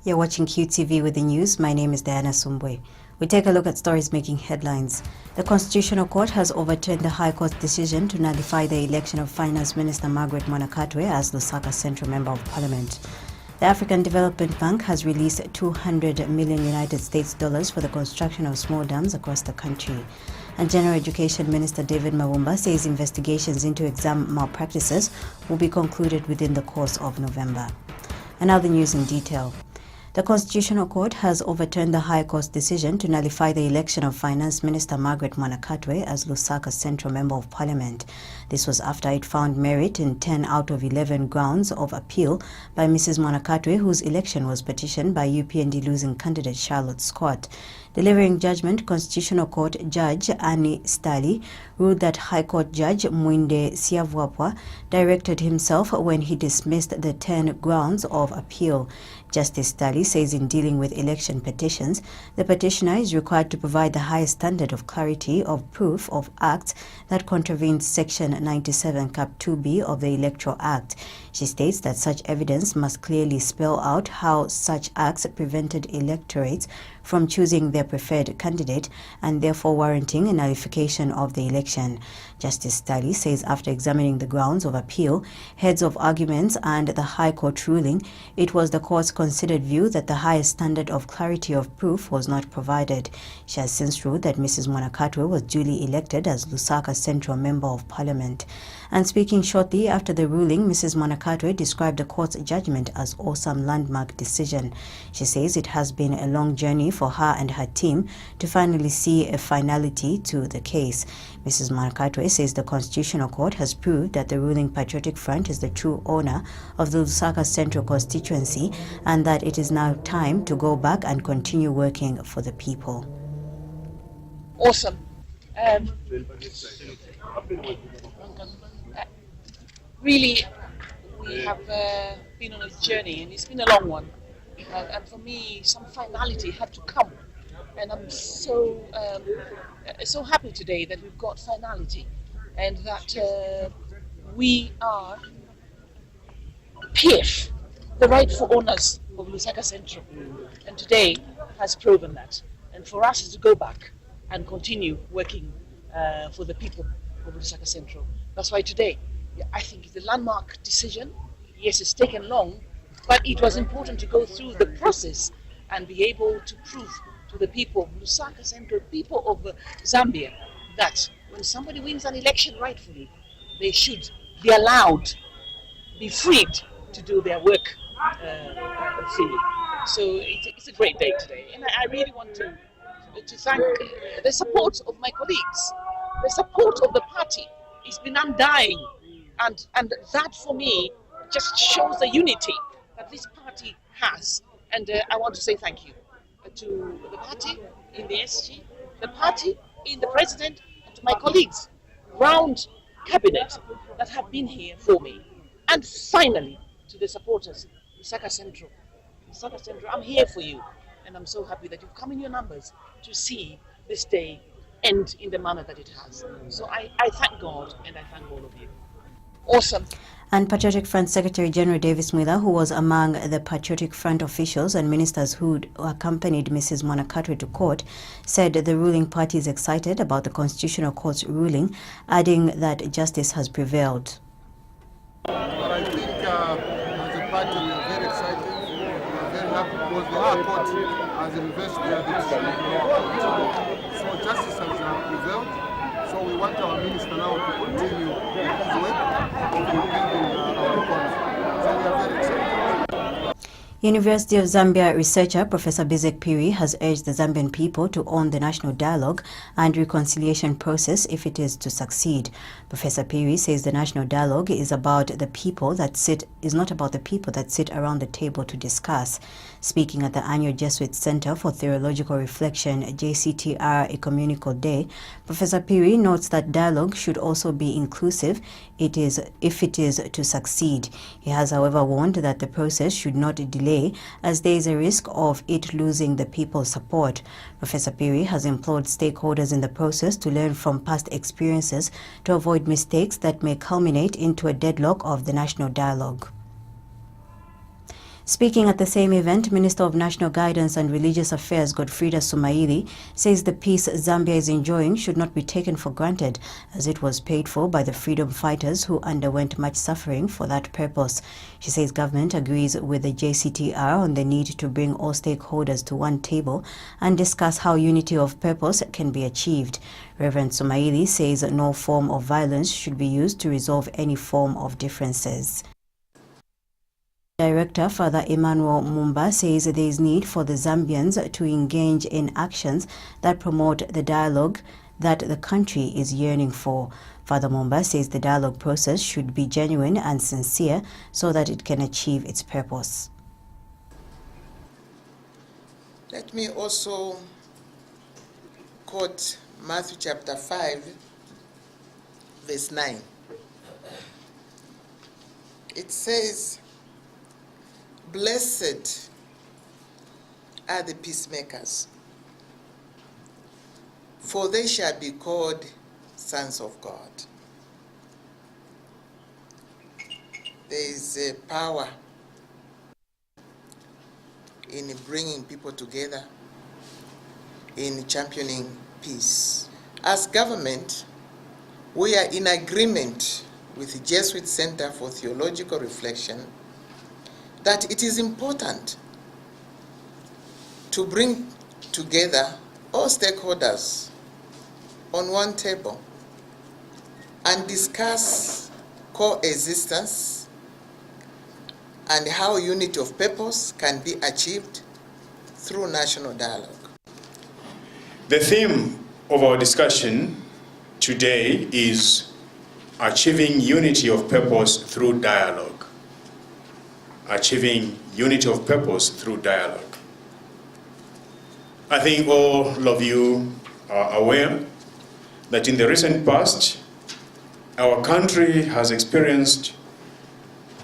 You're watching QTV with the news. My name is Diana Sumbwe. We take a look at stories making headlines. The Constitutional Court has overturned the High Court's decision to nullify the election of Finance Minister Margaret Mwanakatwe as Lusaka Central Member of Parliament. The African Development Bank has released $200 million United States dollars for the construction of small dams across the country. And General Education Minister David Mabumba says investigations into exam malpractices will be concluded within the course of November. And now the news in detail. The Constitutional Court has overturned the High Court's decision to nullify the election of Finance Minister Margaret Mwanakatwe as Lusaka Central Member of Parliament. This was after it found merit in 10 out of 11 grounds of appeal by Mrs. Mwanakatwe, whose election was petitioned by UPND losing candidate Charlotte Scott. Delivering judgment, Constitutional Court Judge Annie Stali ruled that High Court Judge Mwinde Siavwapwa directed himself when he dismissed the 10 grounds of appeal. Justice Stali says in dealing with election petitions, the petitioner is required to provide the highest standard of clarity of proof of acts that contravene Section 97 Cap 2B of the Electoral Act. She states that such evidence must clearly spell out how such acts prevented electorates from choosing their preferred candidate and therefore warranting a nullification of the election. Justice Stali says after examining the grounds of appeal, heads of arguments and the High Court ruling, it was the court's considered view that the highest standard of clarity of proof was not provided. She has since ruled that Mrs. Mwanakatwe was duly elected as Lusaka Central Member of Parliament. And speaking shortly after the ruling, Mrs. Mwanakatwe described the court's judgment as awesome landmark decision. She says it has been a long journey for her and her team to finally see a finality to the case. Mrs. Mwanakatwe says the Constitutional Court has proved that the ruling Patriotic Front is the true owner of the Lusaka Central constituency and that it is now time to go back and continue working for the people. Awesome. Really, we have been on a journey and it's been a long one. And for me, some finality had to come. And I'm so happy today that we've got finality and that we are PF, the rightful owners of Lusaka Central. And today has proven that. And for us is to go back and continue working for the people of Lusaka Central. That's why today, I think it's a landmark decision. Yes, it's taken long, but it was important to go through the process and be able to prove to the people of Lusaka Central, people of Zambia, that when somebody wins an election rightfully, they should be allowed, be freed to do their work freely. So it's a great day today, and I really want to thank the support of my colleagues, the support of the party. It's been undying, and that for me just shows the unity that this party has. And I want to say thank you to the party in the SG, the party in the president, and to my colleagues round cabinet that have been here for me. And finally, to the supporters, Lusaka Central. Lusaka Central, I'm here for you. And I'm so happy that you've come in your numbers to see this day end in the manner that it has. So I thank God and I thank all of you. Awesome. And Patriotic Front Secretary General Davis Mwila, who was among the Patriotic Front officials and ministers who accompanied Mrs. Mwanakatwe to court, said the ruling party is excited about the Constitutional Court's ruling, adding that justice has prevailed. But I think as a party we are very excited, we are very happy because the High Court has reversed their decision. So justice has prevailed. So we want our minister now to continue his work of rebuilding our court. So we are very excited. University of Zambia researcher Professor Bizek Piri has urged the Zambian people to own the national dialogue and reconciliation process if it is to succeed. Professor Piri says the national dialogue is about the people that is not about the people that sit around the table to discuss. Speaking at the annual Jesuit Center for Theological Reflection JCTR Ecumenical Day, Professor Piri notes that dialogue should also be inclusive if it is to succeed. He has, however, warned that the process should not delay as there is a risk of it losing the people's support. Professor Piri has implored stakeholders in the process to learn from past experiences to avoid mistakes that may culminate into a deadlock of the national dialogue. Speaking at the same event, Minister of National Guidance and Religious Affairs Godfrida Sumaili says the peace Zambia is enjoying should not be taken for granted, as it was paid for by the freedom fighters who underwent much suffering for that purpose. She says government agrees with the JCTR on the need to bring all stakeholders to one table and discuss how unity of purpose can be achieved. Reverend Sumaili says no form of violence should be used to resolve any form of differences. Director Father Emmanuel Mumba says there is need for the Zambians to engage in actions that promote the dialogue that the country is yearning for. Father Mumba says the dialogue process should be genuine and sincere so that it can achieve its purpose. Let me also quote Matthew chapter 5, verse 9. It says, "Blessed are the peacemakers, for they shall be called sons of God." There is a power in bringing people together, in championing peace. As government, we are in agreement with the Jesuit Center for Theological Reflection that it is important to bring together all stakeholders on one table and discuss coexistence and how unity of purpose can be achieved through national dialogue. The theme of our discussion today is achieving unity of purpose through dialogue. Achieving unity of purpose through dialogue. I think all of you are aware that in the recent past, our country has experienced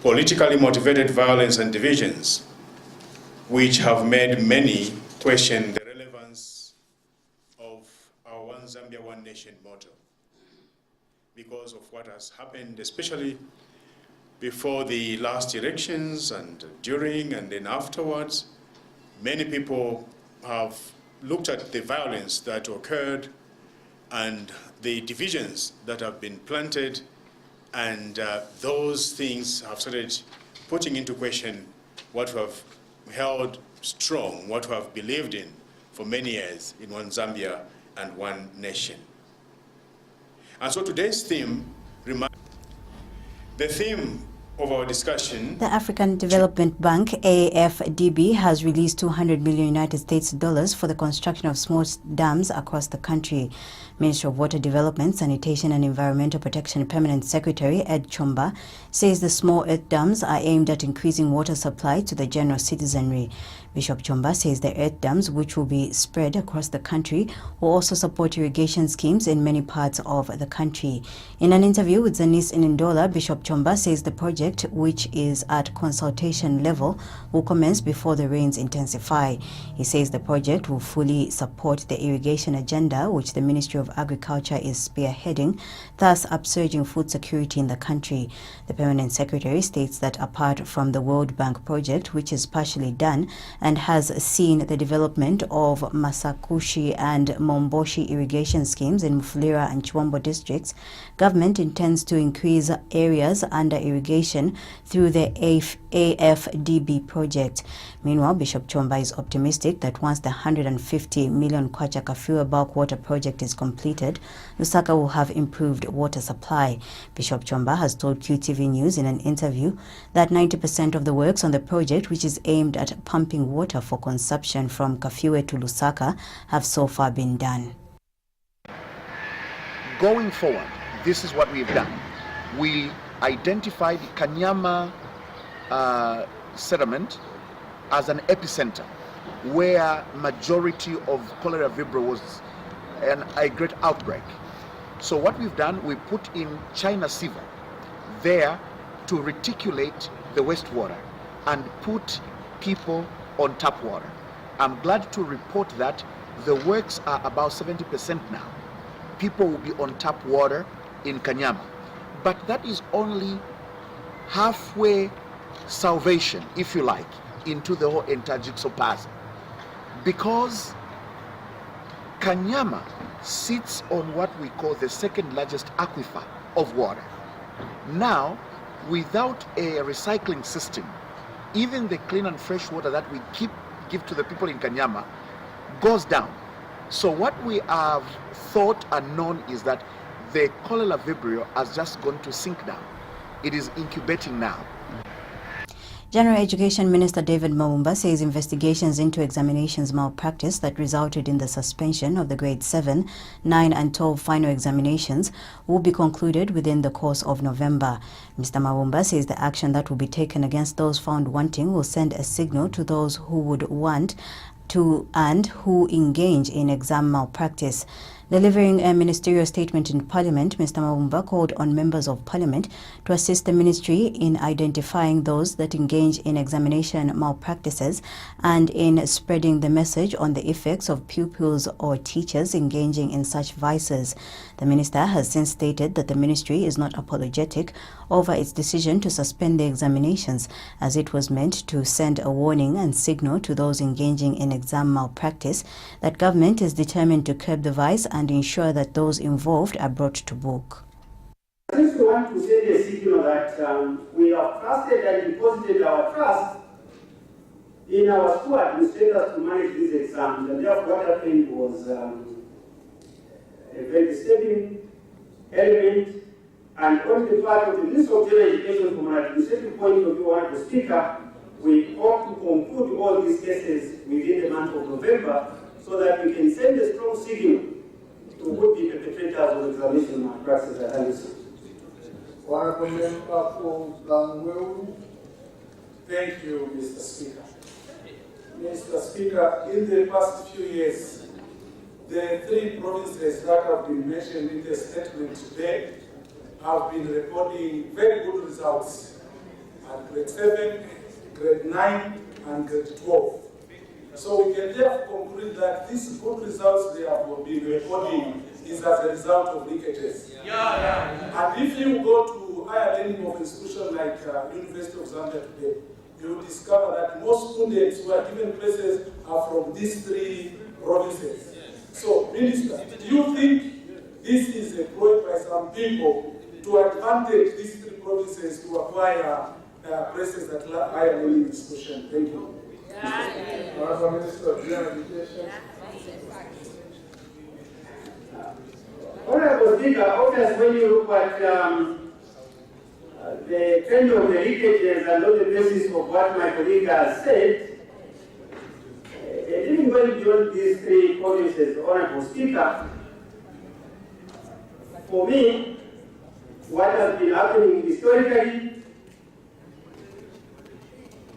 politically motivated violence and divisions, which have made many question the relevance of our One Zambia, One Nation motto because of what has happened, especially before the last elections and during and then afterwards. Many people have looked at the violence that occurred and the divisions that have been planted, and those things have started putting into question what we have held strong, what we have believed in for many years in One Zambia and One Nation. And so today's theme, the theme of our discussion. The African Development Bank, AFDB, has released $200 million United States dollars for the construction of small dams across the country. Minister of Water Development, Sanitation and Environmental Protection Permanent Secretary Ed Chomba says the small earth dams are aimed at increasing water supply to the general citizenry. Bishop Chomba says the earth dams, which will be spread across the country, will also support irrigation schemes in many parts of the country. In an interview with Zanis Inindola, Bishop Chomba says the project, which is at consultation level, will commence before the rains intensify. He says the project will fully support the irrigation agenda, which the Ministry of Agriculture is spearheading, thus upsurging food security in the country. The Permanent Secretary states that apart from the World Bank project, which is partially done and has seen the development of Masakushi and Momboshi irrigation schemes in Mufulira and Chiwambo districts, government intends to increase areas under irrigation through the AFDB project. Meanwhile, Bishop Chomba is optimistic that once the 150 million Kwacha Kafua bulk water project is completed, Lusaka will have improved water supply. Bishop Chomba has told QTV News in an interview that 90% of the works on the project, which is aimed at pumping water for consumption from Kafue to Lusaka, have so far been done. Going forward, this is what we've done. We identified Kanyama settlement as an epicenter where majority of cholera vibrio was a great outbreak. So what we've done, we put in China Siva there to reticulate the wastewater and put people on tap water. I'm glad to report that the works are about 70% now. People will be on tap water in Kanyama. But that is only halfway salvation, if you like. into the whole entire jigsaw puzzle, because Kanyama sits on what we call the second largest aquifer of water. Now, without a recycling system, even the clean and fresh water that we give to the people in Kanyama goes down. So what we have thought and known is that the Kolera vibrio has just gone to sink down. It is incubating now. General Education Minister David Mawumba says investigations into examinations malpractice that resulted in the suspension of the grade 7, 9 and 12 final examinations will be concluded within the course of November. Mr. Mawumba says the action that will be taken against those found wanting will send a signal to those who would want to and who engage in exam malpractice. Delivering a ministerial statement in Parliament, Mr. Mawumba called on members of Parliament to assist the ministry in identifying those that engage in examination malpractices and in spreading the message on the effects of pupils or teachers engaging in such vices. The minister has since stated that the ministry is not apologetic over its decision to suspend the examinations, as it was meant to send a warning and signal to those engaging in exam malpractice that government is determined to curb the vice and ensure that those involved are brought to book. I just want to send a signal that we have trusted and deposited our trust in our school administrators to manage these exams, and therefore what happened was a very disturbing element. And on the part of the Minister of General Education, from an administrative point of view, Honourable Speaker, we hope to conclude all these cases within the month of November so that we can send a strong signal to would-be perpetrators of examination malpractice at Anderson. Honourable Member for Langwewu. Thank you, Mr. Speaker. Mr. Speaker, in the past few years, the 3 provinces that have been mentioned in the statement today have been recording very good results at grade 7, grade 9, and grade 12. So we can therefore conclude that these good results they have been recording is as a result of leakages. And if you go to higher learning of institutions like University of Zambia today, you will discover that most students who are given places are from these 3 provinces. So, Minister, do you think this is a ploy by some people to advantage these 3 provinces to acquire places at higher learning institutions? Thank you. Honourable Minister of General Education. Honourable Speaker, obviously when you look at the trend of the leakages and on the basis of what my colleague has said, it didn't go beyond these 3 provinces, Honourable Speaker. For me, what has been happening historically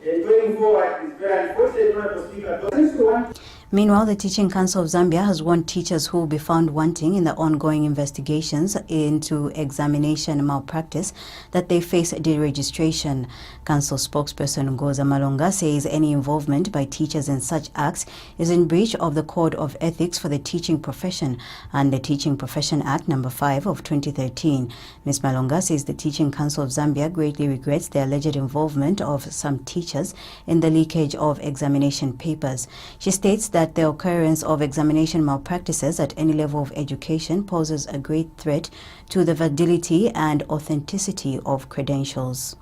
and going forward is very unfortunate, Honourable Speaker. Meanwhile, the Teaching Council of Zambia has warned teachers who will be found wanting in the ongoing investigations into examination malpractice that they face deregistration. Council spokesperson Ngoza Malonga says any involvement by teachers in such acts is in breach of the Code of Ethics for the Teaching Profession and the Teaching Profession Act No. 5 of 2013. Ms. Malonga says the Teaching Council of Zambia greatly regrets the alleged involvement of some teachers in the leakage of examination papers. She states that the occurrence of examination malpractices at any level of education poses a great threat to the validity and authenticity of credentials.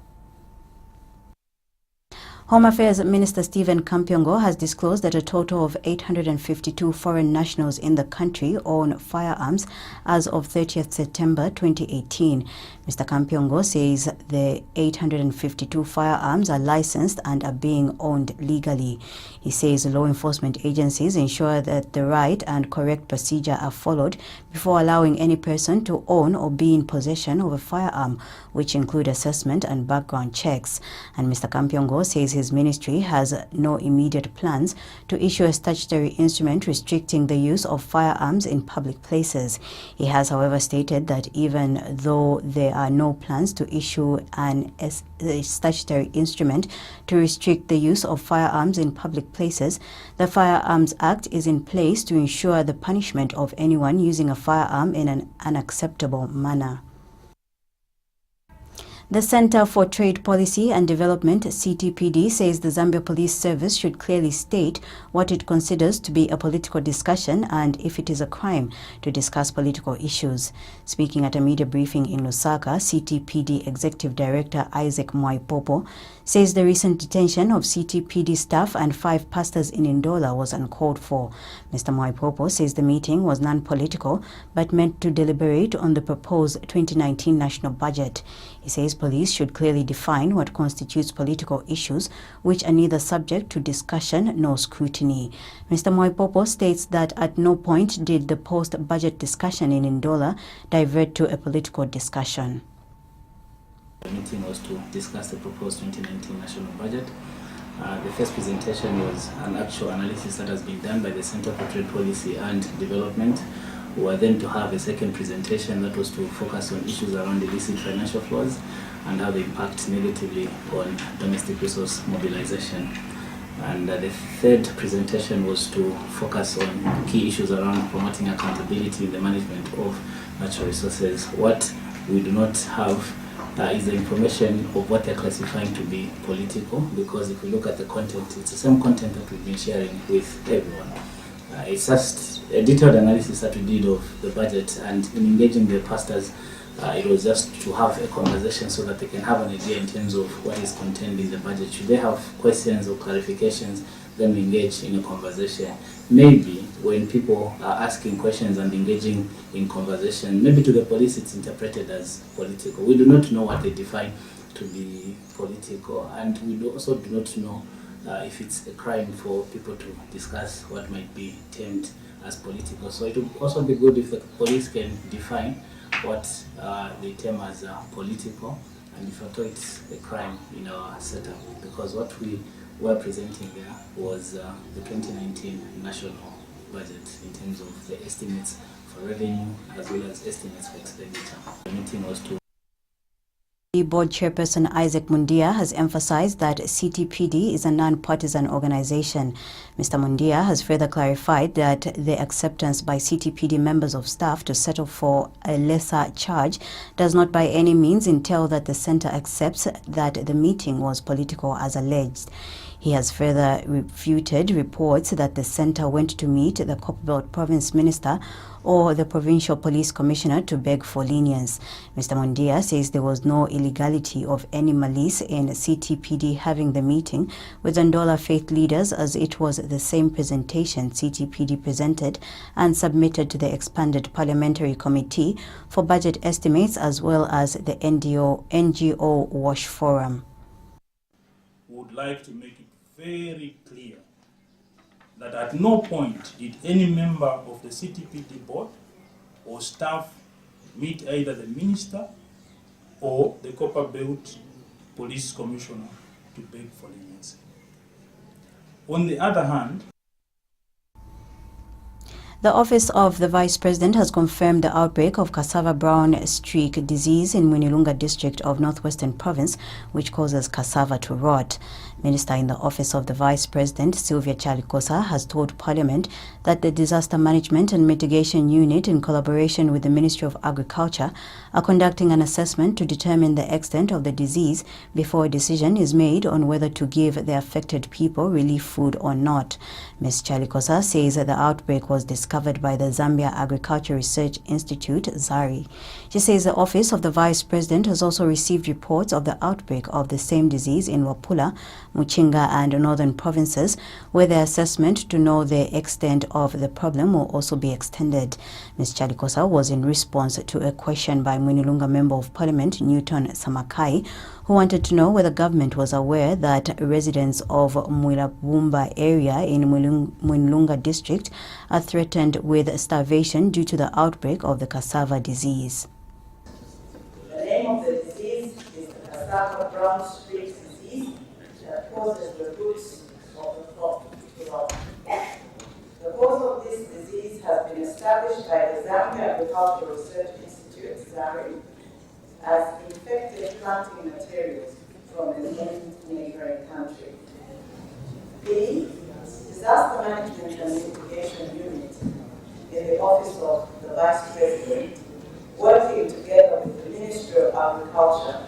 Home Affairs Minister Stephen Kampyongo has disclosed that a total of 852 foreign nationals in the country own firearms as of 30th September 2018. Mr. Kampyongo says the 852 firearms are licensed and are being owned legally. He says law enforcement agencies ensure that the right and correct procedure are followed before allowing any person to own or be in possession of a firearm, which include assessment and background checks. And Mr. Kampyongo says his ministry has no immediate plans to issue a statutory instrument restricting the use of firearms in public places. He has, however, stated that even though there are no plans to issue a statutory instrument to restrict the use of firearms in public places, the Firearms Act is in place to ensure the punishment of anyone using a firearm in an unacceptable manner. The Center for Trade Policy and Development, CTPD, says the Zambia Police Service should clearly state what it considers to be a political discussion and if it is a crime to discuss political issues. Speaking at a media briefing in Lusaka, CTPD Executive Director Isaac Mwaipopo says the recent detention of CTPD staff and 5 pastors in Ndola was uncalled for. Mr. Mwaipopo says the meeting was non-political but meant to deliberate on the proposed 2019 national budget. He says police should clearly define what constitutes political issues, which are neither subject to discussion nor scrutiny. Mr. Mwaipopo states that at no point did the post-budget discussion in Ndola divert to a political discussion. The meeting was to discuss the proposed 2019 national budget. The first presentation was an actual analysis that has been done by the Center for Trade Policy and Development. We were then to have a second presentation that was to focus on issues around illicit financial flows and how they impact negatively on domestic resource mobilization. And the third presentation was to focus on key issues around promoting accountability in the management of natural resources. What we do not have is the information of what they're classifying to be political, because if we look at the content, it's the same content that we've been sharing with everyone. It's just a detailed analysis that we did of the budget, and in engaging the pastors, it was just to have a conversation so that they can have an idea in terms of what is contained in the budget. Should they have questions or clarifications, then we engage in a conversation. Maybe when people are asking questions and engaging in conversation, maybe to the police it's interpreted as political. We do not know what they define to be political, and we also do not know if it's a crime for people to discuss what might be termed as political. So it would also be good if the police can define what they term as political, and if at all it's a crime in our setup, because what we were presenting there was the 2019 national budget in terms of the estimates for revenue as well as estimates for expenditure. The meeting was to The board chairperson Isaac Mundia has emphasized that CTPD is a non-partisan organization. Mr. Mundia has further clarified that the acceptance by CTPD members of staff to settle for a lesser charge does not by any means entail that the center accepts that the meeting was political as alleged. He has further refuted reports that the center went to meet the Copperbelt Province Minister or the Provincial Police Commissioner to beg for lenience. Mr. Mundia says there was no illegality of any malice in CTPD having the meeting with Ndola faith leaders, as it was the same presentation CTPD presented and submitted to the expanded Parliamentary Committee for budget estimates as well as the NGO WASH Forum. Would like to make it very clear that at no point did any member of the CTPD board or staff meet either the minister or the Copperbelt Police Commissioner to beg for leniency. On the other hand, the Office of the Vice President has confirmed the outbreak of cassava brown streak disease in Mwinilunga district of Northwestern Province, which causes cassava to rot. Minister in the Office of the Vice President, Sylvia Chalikosa, has told Parliament that the Disaster Management and Mitigation Unit, in collaboration with the Ministry of Agriculture, are conducting an assessment to determine the extent of the disease before a decision is made on whether to give the affected people relief food or not. Ms. Chalikosa says that the outbreak was discovered by the Zambia Agriculture Research Institute, ZARI. She says the Office of the Vice President has also received reports of the outbreak of the same disease in Wapula, Muchinga and northern provinces, where the assessment to know the extent of the problem will also be extended. Ms. Chalikosa was in response to a question by Mwinilunga Member of Parliament Newton Samakai, who wanted to know whether government was aware that residents of Mwilabumba area in Mwinilunga district are threatened with starvation due to the outbreak of the cassava disease. The name of the disease is the cassava brown streak disease that causes the roots of the crop to rot. The cause of this disease has been established by the Zambia Agriculture Research Institute, ZARI, as infected planting materials from a neighboring country. The Disaster Management and Mitigation Unit in the Office of the Vice President, working together with the Ministry of Agriculture,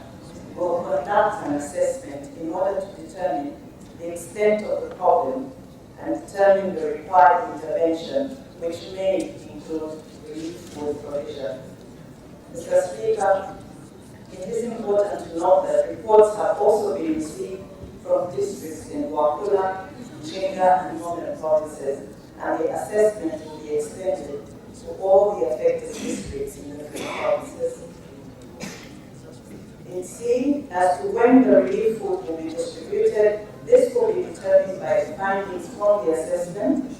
will conduct an assessment in order to determine the extent of the problem and determine the required intervention, which may include relief food provision. Mr. Speaker, it is important to note that reports have also been received from districts in Wakula, Chinga, and Northern provinces, and the assessment will be extended to all the affected districts in the three provinces. In C, as to when the relief food will be distributed, this will be determined by the findings from the assessment.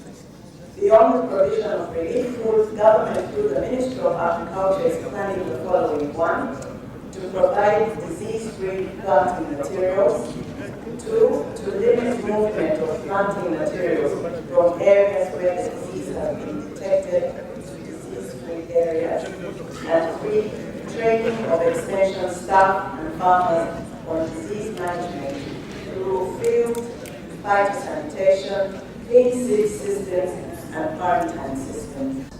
Beyond the provision of relief food, government through the Ministry of Agriculture is planning the following: 1, to provide disease-free planting materials; 2, to limit movement of planting materials from areas where the disease has been detected to disease-free areas; and 3, training of extension staff and farmers on disease management through field phytosanitation, clean seed systems, and quarantine systems.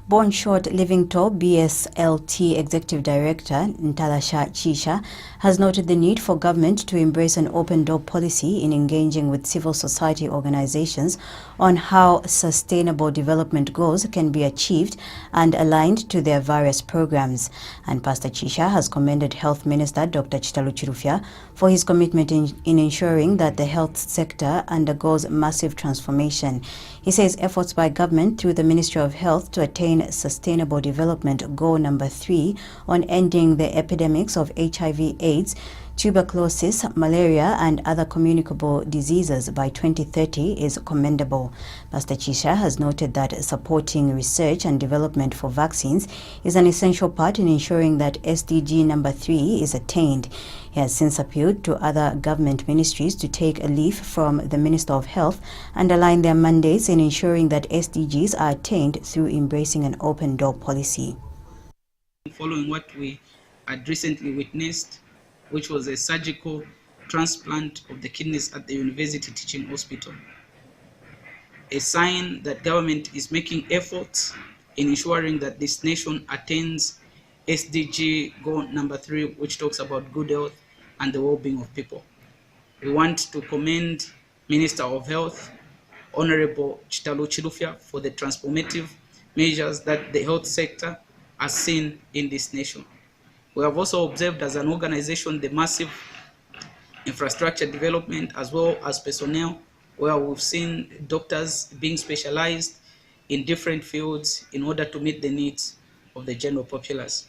Born Short Living Tall BSLT Executive Director Ntalasha Chisha has noted the need for government to embrace an open-door policy in engaging with civil society organizations on how sustainable development goals can be achieved and aligned to their various programs. And Pastor Chisha has commended Health Minister Dr. Chitalu Chirufya for his commitment in ensuring that the health sector undergoes massive transformation. He says efforts by government through the Ministry of Health to attain Sustainable Development Goal number 3 on ending the epidemics of HIV/AIDS, tuberculosis, malaria, and other communicable diseases by 2030 is commendable. Pastor Chisha has noted that supporting research and development for vaccines is an essential part in ensuring that SDG number 3 is attained. He has since appealed to other government ministries to take a leaf from the Minister of Health and align their mandates in ensuring that SDGs are attained through embracing an open-door policy. Following what we had recently witnessed, which was a surgical transplant of the kidneys at the University Teaching Hospital, a sign that government is making efforts in ensuring that this nation attains SDG goal number 3, which talks about good health and the well-being of people. We want to commend Minister of Health, Honorable Chitalu Chirufya, for the transformative measures that the health sector has seen in this nation. We have also observed as an organization the massive infrastructure development as well as personnel, where we've seen doctors being specialized in different fields in order to meet the needs of the general populace.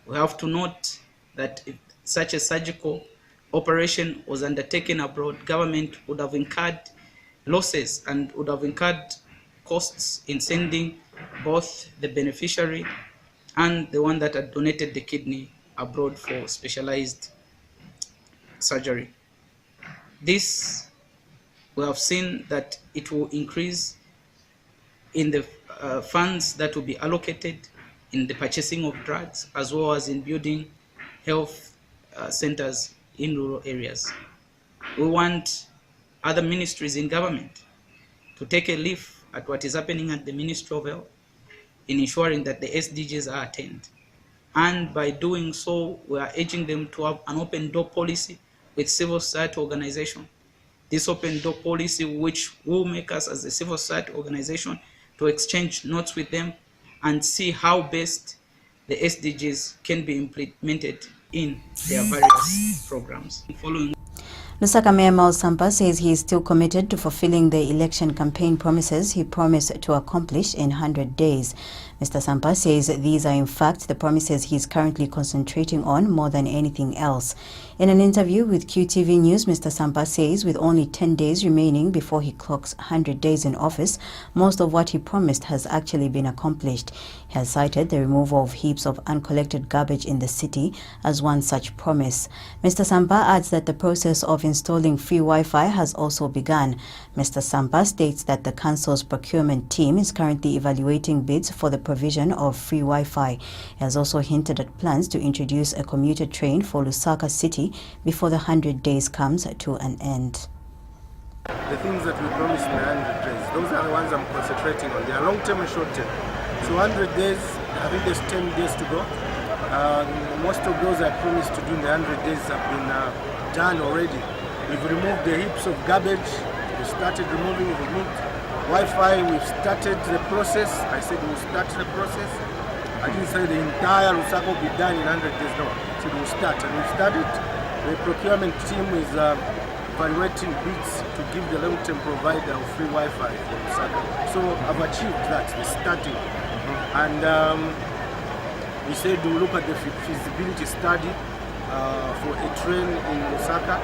We have to note that if such a surgical operation was undertaken abroad, government would have incurred losses and would have incurred costs in sending both the beneficiary and the one that had donated the kidney abroad for specialized surgery. This, we have seen that it will increase in the funds that will be allocated in the purchasing of drugs, as well as in building health centers in rural areas. We want other ministries in government to take a leaf at what is happening at the Ministry of Health in ensuring that the SDGs are attained. And by doing so, we are urging them to have an open door policy with civil society organization. This open door policy, which will make us as a civil society organization to exchange notes with them and see how best the SDGs can be implemented in their various programs. Following Lusaka Mayor Miles Sampa says he is still committed to fulfilling the election campaign promises he promised to accomplish in 100 days. Mr. Sampa says these are in fact the promises he is currently concentrating on more than anything else. In an interview with QTV News, Mr. Sampa says with only 10 days remaining before he clocks 100 days in office, most of what he promised has actually been accomplished. He has cited the removal of heaps of uncollected garbage in the city as one such promise. Mr. Sampa adds that the process of installing free Wi-Fi has also begun. Mr. Sampa states that the council's procurement team is currently evaluating bids for the provision of free Wi-Fi. He has also hinted at plans to introduce a commuter train for Lusaka City before the 100 days comes to an end. The things that we promised in the 100 days, those are the ones I'm concentrating on. They are long-term and short-term. So 100 days, I think there's 10 days to go. Most of those I promised to do in the 100 days have been done already. We've removed the heaps of garbage. We started removing Wi-Fi. We've started the process. I said we'll start the process. I didn't say the entire Lusaka will be done in 100 days. No, I said we'll start, and we've started. The procurement team is evaluating bids to give the long-term provider of free Wi-Fi for Lusaka. So I've achieved that. We're starting, and we said we'll look at the feasibility study for a train in Lusaka.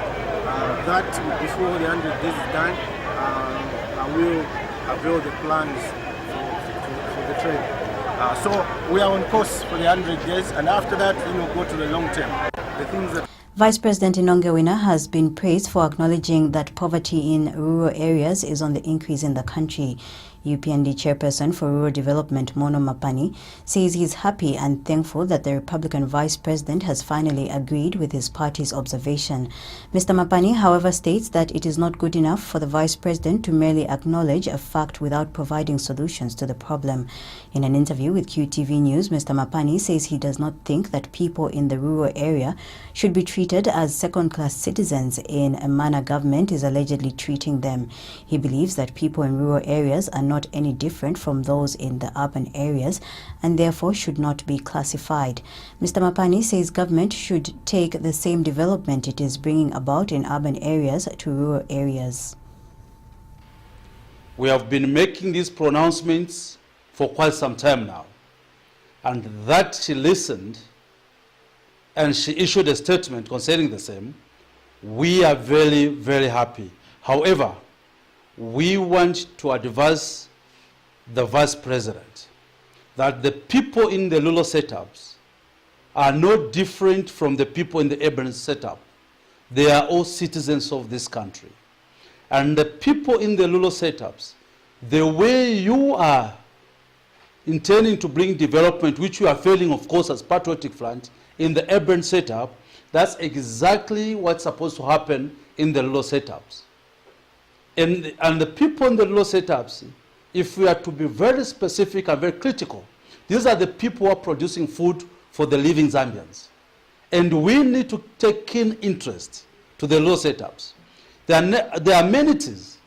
That before the 100 days is done, I will avail the plans for the train. So we are on course for the 100 days, and after that, we'll go to the long term. The things that Vice President Inonge Wina has been praised for acknowledging that poverty in rural areas is on the increase in the country. UPND Chairperson for Rural Development, Mono Mapani, says he is happy and thankful that the Republican Vice President has finally agreed with his party's observation. Mr. Mapani, however, states that it is not good enough for the Vice President to merely acknowledge a fact without providing solutions to the problem. In an interview with QTV News, Mr. Mapani says he does not think that people in the rural area should be treated as second-class citizens in a manner government is allegedly treating them. He believes that people in rural areas are not any different from those in the urban areas and therefore should not be classified. Mr. Mapani says government should take the same development it is bringing about in urban areas to rural areas. We have been making these pronouncements for quite some time now, and that she listened and she issued a statement concerning the same. We are very, very happy. However, we want to advise the Vice President that the people in the rural setups are no different from the people in the urban setup. They are all citizens of this country. And the people in the rural setups, the way you are intending to bring development, which you are failing, of course, as Patriotic Front, in the urban setup, that's exactly what's supposed to happen in the rural setups. And the people in the rural setups, if we are to be very specific and very critical, these are the people who are producing food for the living Zambians. And we need to take keen interest to the rural setups. The amenities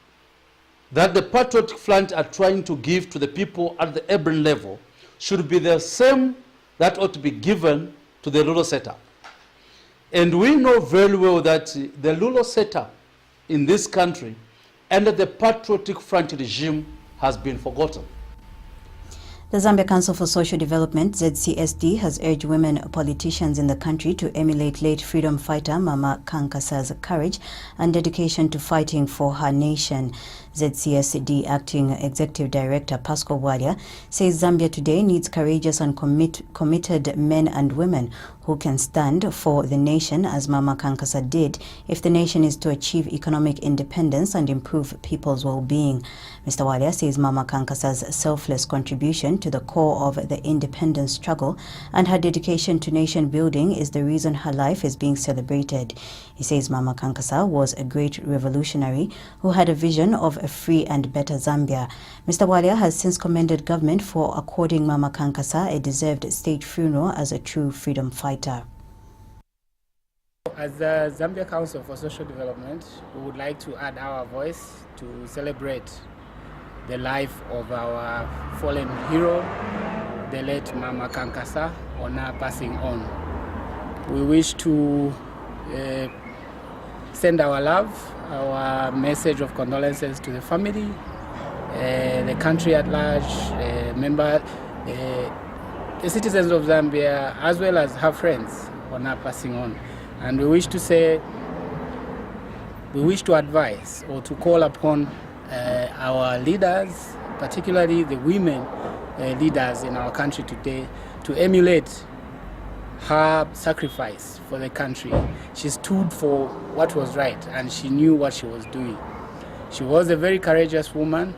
that the Patriotic Front are trying to give to the people at the urban level should be the same that ought to be given to the rural setup. And we know very well that the rural setup in this country under the Patriotic Front regime has been forgotten. The Zambia Council for Social Development, ZCSD, has urged women politicians in the country to emulate late freedom fighter Mama Kankasa's courage and dedication to fighting for her nation. ZCSD Acting Executive Director Pascal Walia says Zambia today needs courageous and committed men and women who can stand for the nation as Mama Kankasa did if the nation is to achieve economic independence and improve people's well-being. Mr. Walia says Mama Kankasa's selfless contribution to the core of the independence struggle and her dedication to nation building is the reason her life is being celebrated. He says Mama Kankasa was a great revolutionary who had a vision of a free and better Zambia. Mr. Walia has since commended government for according Mama Kankasa a deserved state funeral as a true freedom fighter. As the Zambia Council for Social Development, we would like to add our voice to celebrate the life of our fallen hero, the late Mama Kankasa, on her passing on. We wish to send our love, our message of condolences to the family, the country at large, the citizens of Zambia, as well as her friends on her passing on. And we wish to say, we wish to advise or to call upon our leaders, particularly the women leaders in our country today, to emulate her sacrifice for the country. She stood for what was right and she knew what she was doing. She was a very courageous woman,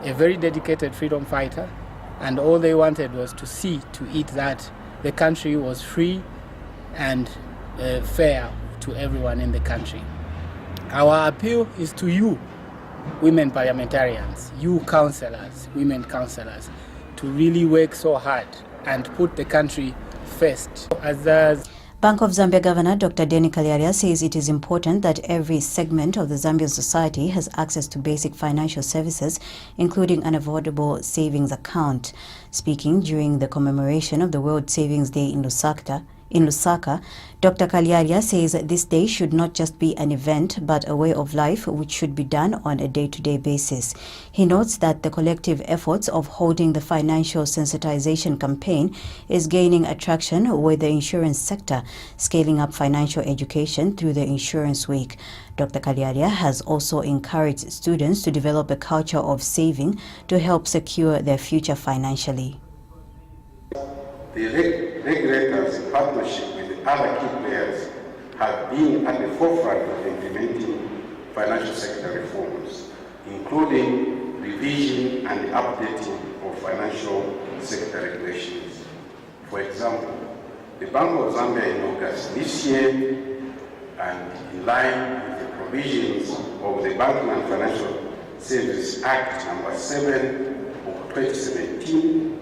a very dedicated freedom fighter, and all they wanted was to see to it that the country was free and fair to everyone in the country. Our appeal is to you, women parliamentarians, you councillors, women councillors, to really work so hard and put the country first. As Bank of Zambia Governor Dr. Denny Kalyaria says it is important that every segment of the Zambian society has access to basic financial services, including an affordable savings account. Speaking during the commemoration of the World Savings Day in Lusaka, Dr. Kalyaria says this day should not just be an event but a way of life which should be done on a day-to-day basis. He notes that the collective efforts of holding the financial sensitization campaign is gaining attraction with the insurance sector scaling up financial education through the Insurance Week. Dr. Kalyaria has also encouraged students to develop a culture of saving to help secure their future financially. The regulators, in partnership with the other key players, have been at the forefront of implementing financial sector reforms, including revision and updating of financial sector regulations. For example, the Bank of Zambia in August this year, and in line with the provisions of the Banking and Financial Services Act No. 7 of 2017,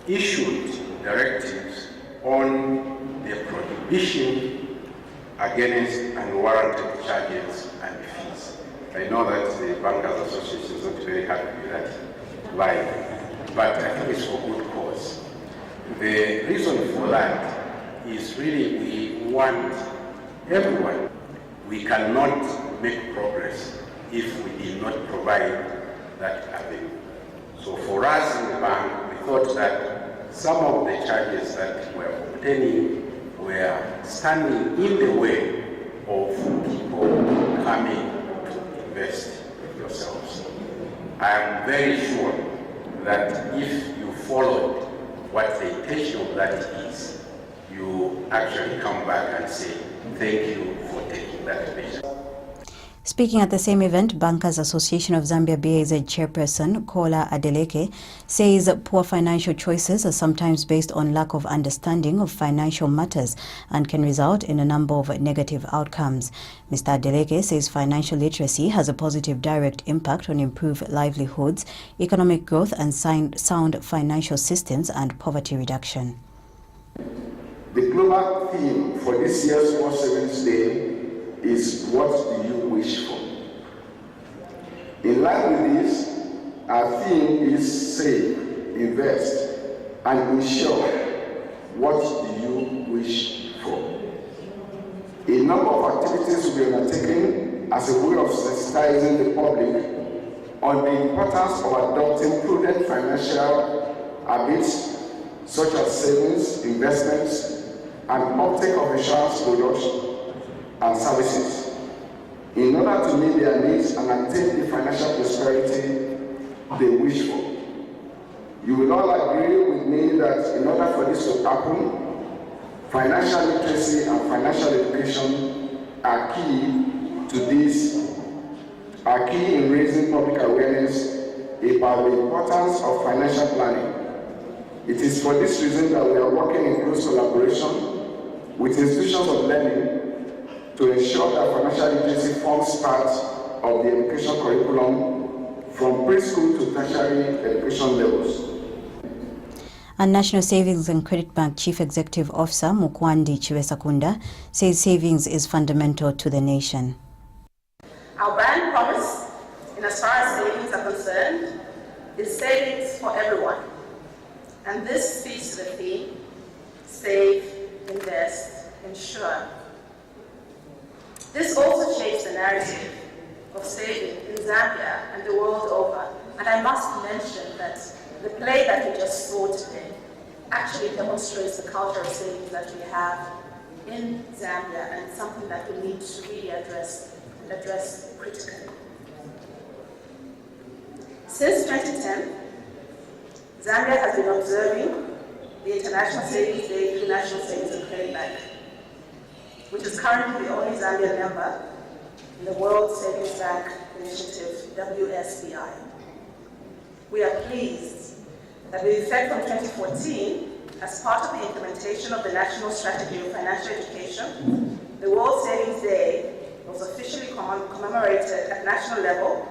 issued directives on the prohibition against unwarranted charges and fees. I know that the Bankers Association is not very happy with that line, but I think it's for good cause. The reason for that is really we want everyone. We cannot make progress if we did not provide that avenue. So for us in the bank, we thought that some of the charges that we're obtaining were standing in the way of people coming to invest with yourselves. I am very sure that if you followed what the intention of that is, you actually come back and say, thank you for taking that measure. Speaking at the same event, Bankers Association of Zambia BAZ chairperson Kola Adeleke says poor financial choices are sometimes based on lack of understanding of financial matters and can result in a number of negative outcomes. Mr. Adeleke says financial literacy has a positive direct impact on improved livelihoods, economic growth and sound financial systems and poverty reduction. The global theme for this year's World Savings Day is what do you wish for? In line with this, our theme is save, invest, and ensure. What do you wish for? A number of activities will be undertaken as a way of sensitizing the public on the importance of adopting prudent financial habits such as savings, investments, and uptake of insurance products and services in order to meet their needs and attain the financial prosperity they wish for. You will all agree with me that in order for this to happen, financial literacy and financial education are key in raising public awareness about the importance of financial planning. It is for this reason that we are working in close collaboration with institutions of learning to ensure that financial literacy forms part of the education curriculum from preschool to tertiary education levels. And National Savings and Credit Bank Chief Executive Officer Mukwandi Chiwesakunda says savings is fundamental to the nation. Our brand promise, in as far as savings are concerned, is savings for everyone. And this speaks to the theme, save, invest, ensure. This also shapes the narrative of saving in Zambia and the world over. And I must mention that the play that we just saw today actually demonstrates the culture of savings that we have in Zambia, and something that we need to really address critically. Since 2010, Zambia has been observing the International Savings Day through National Savings and Credit Bank, which is currently the only Zambian member in the World Savings Bank Initiative, WSBI. We are pleased that with effect from 2014, as part of the implementation of the National Strategy of Financial Education, the World Savings Day was officially commemorated at national level,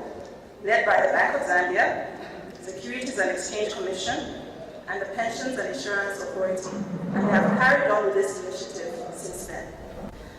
led by the Bank of Zambia, Securities and Exchange Commission, and the Pensions and Insurance Authority. and we have carried on with this initiative since then.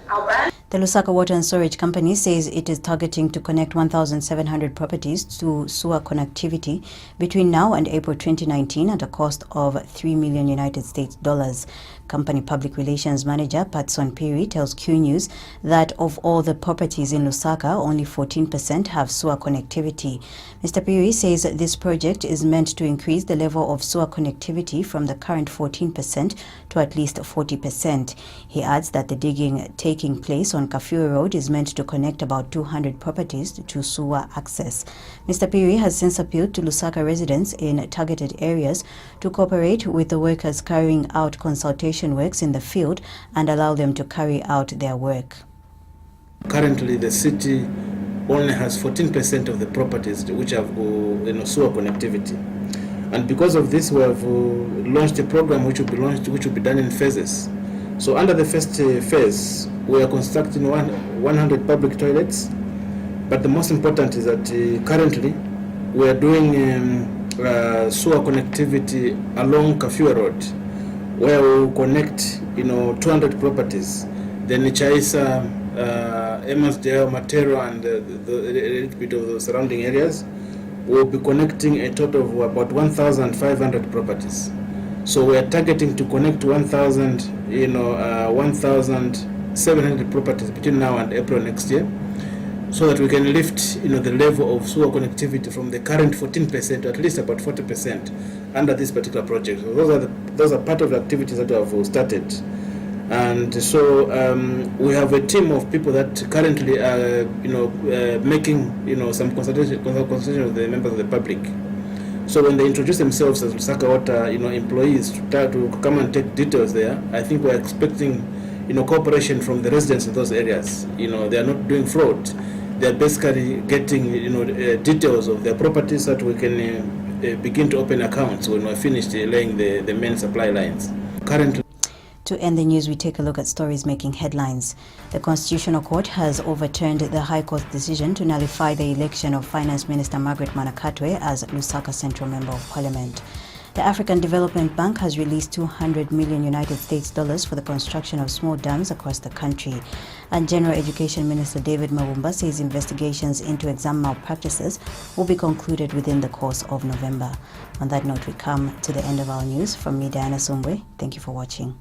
Our brand The Lusaka Water and Storage Company says it is targeting to connect 1,700 properties to sewer connectivity between now and April 2019 at a cost of $3 million United States dollars. Company Public Relations Manager Patson Piri tells Q News that of all the properties in Lusaka, only 14% have sewer connectivity. Mr. Piri says this project is meant to increase the level of sewer connectivity from the current 14% to at least 40%. He adds that the digging taking place on Kafue Road is meant to connect about 200 properties to sewer access. Mr. Piri has since appealed to Lusaka residents in targeted areas to cooperate with the workers carrying out consultation works in the field and allow them to carry out their work. Currently, the city only has 14% of the properties which have sewer connectivity, and because of this, we have launched a program which will be done in phases. So, under the first phase, we are constructing 100 public toilets, but the most important is that currently we are doing sewer connectivity along Kafue Road, where we will connect 200 properties. Then Chaisa, Emersdale, Matero, and a little bit of the surrounding areas will be connecting a total of about 1,500 properties. So we are targeting to connect 1,700 properties between now and April next year, so that we can lift the level of sewer connectivity from the current 14% to at least about 40% under this particular project. So those are part of the activities that we have started. And so we have a team of people that currently are making some consultation with the members of the public. So when they introduce themselves as Lusaka Water employees to come and take details there, I think we're expecting cooperation from the residents in those areas. They are not doing fraud. They are basically getting details of their properties so that we can begin to open accounts when we're finished laying the main supply lines. Currently. To end the news, we take a look at stories making headlines. The Constitutional Court has overturned the High Court's decision to nullify the election of Finance Minister Margaret Mwanakatwe as Lusaka Central Member of Parliament. The African Development Bank has released $200 million United States dollars for the construction of small dams across the country. And General Education Minister David Mabumba says investigations into exam malpractices will be concluded within the course of November. On that note, we come to the end of our news. From me, Diana Sumbwe. Thank you for watching.